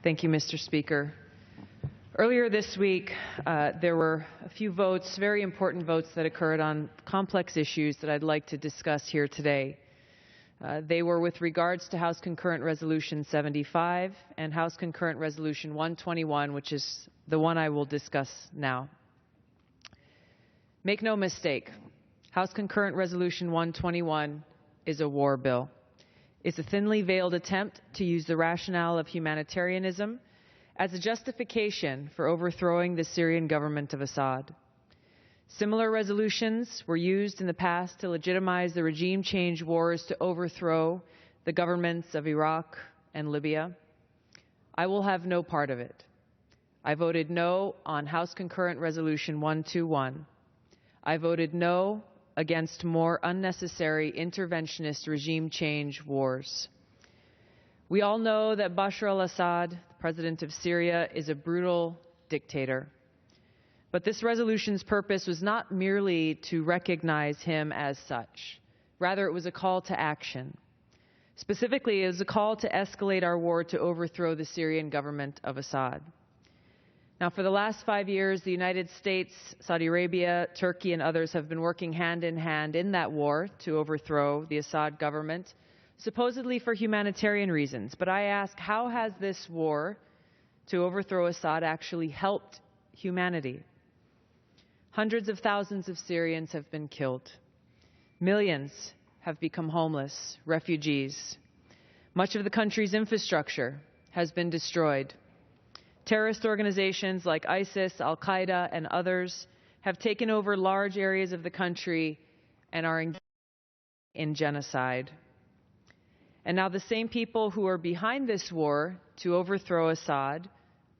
Thank you, Mr. Speaker. Earlier this week, there were a few votes, very important votes that occurred on complex issues that I'd like to discuss here today. They were with regards to House Concurrent Resolution 75 and House Concurrent Resolution 121, which is the one I will discuss now. Make no mistake, House Concurrent Resolution 121 is a war bill. It's a thinly veiled attempt to use the rationale of humanitarianism as a justification for overthrowing the Syrian government of Assad. Similar resolutions were used in the past to legitimize the regime change wars to overthrow the governments of Iraq and Libya. I will have no part of it. I voted no on House Concurrent Resolution 121. I voted no against more unnecessary interventionist regime change wars. We all know that Bashar al-Assad, the President of Syria, is a brutal dictator. But this resolution's purpose was not merely to recognize him as such. Rather, it was a call to action. Specifically, it was a call to escalate our war to overthrow the Syrian government of Assad. Now, for the last 5 years, the United States, Saudi Arabia, Turkey, and others have been working hand in hand in that war to overthrow the Assad government, supposedly for humanitarian reasons. But I ask, how has this war to overthrow Assad actually helped humanity? Hundreds of thousands of Syrians have been killed. Millions have become homeless, refugees. Much of the country's infrastructure has been destroyed. Terrorist organizations like ISIS, al-Qaeda, and others have taken over large areas of the country and are engaged in genocide. And now the same people who are behind this war to overthrow Assad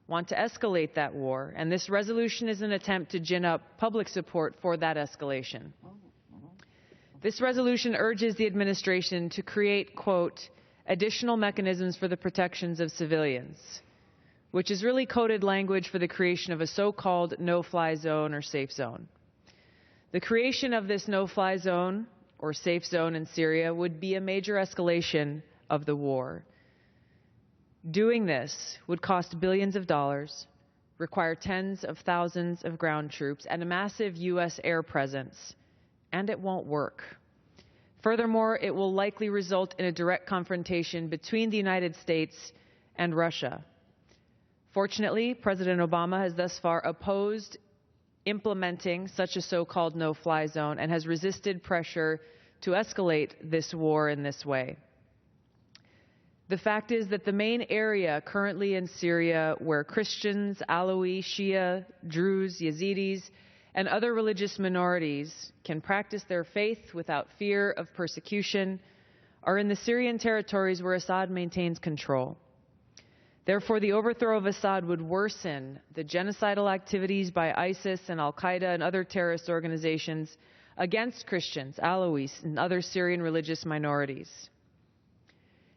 want to escalate that war, and this resolution is an attempt to gin up public support for that escalation. This resolution urges the administration to create, quote, additional mechanisms for the protections of civilians, which is really coded language for the creation of a so-called no-fly zone or safe zone. The creation of this no-fly zone or safe zone in Syria would be a major escalation of the war. Doing this would cost billions of dollars, require tens of thousands of ground troops, and a massive U.S. air presence, and it won't work. Furthermore, it will likely result in a direct confrontation between the United States and Russia. Fortunately, President Obama has thus far opposed implementing such a so-called no-fly zone and has resisted pressure to escalate this war in this way. The fact is that the main area currently in Syria where Christians, Alawi, Shia, Druze, Yazidis, and other religious minorities can practice their faith without fear of persecution are in the Syrian territories where Assad maintains control. Therefore, the overthrow of Assad would worsen the genocidal activities by ISIS and al-Qaeda and other terrorist organizations against Christians, Alawis, and other Syrian religious minorities.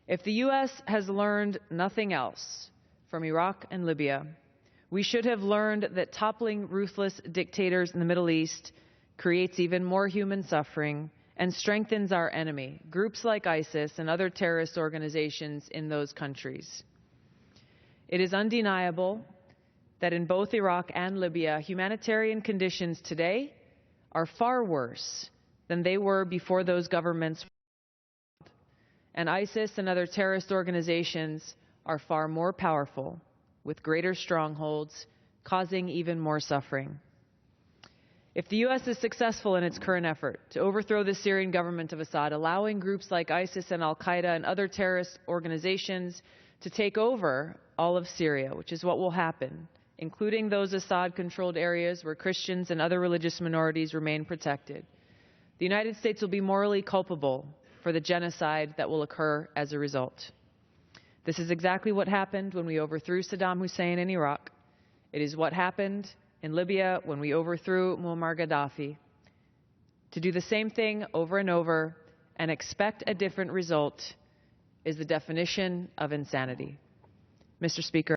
If the U.S. has learned nothing else from Iraq and Libya, we should have learned that toppling ruthless dictators in the Middle East creates even more human suffering and strengthens our enemy, groups like ISIS and other terrorist organizations in those countries. It is undeniable that in both Iraq and Libya, humanitarian conditions today are far worse than they were before those governments were. And ISIS and other terrorist organizations are far more powerful, with greater strongholds, causing even more suffering. If the U.S. is successful in its current effort to overthrow the Syrian government of Assad, allowing groups like ISIS and al-Qaeda and other terrorist organizations to take over all of Syria, which is what will happen, including those Assad-controlled areas where Christians and other religious minorities remain protected, the United States will be morally culpable for the genocide that will occur as a result. This is exactly what happened when we overthrew Saddam Hussein in Iraq. It is what happened in Libya when we overthrew Muammar Gaddafi. To do the same thing over and over and expect a different result is the definition of insanity. Mr. Speaker,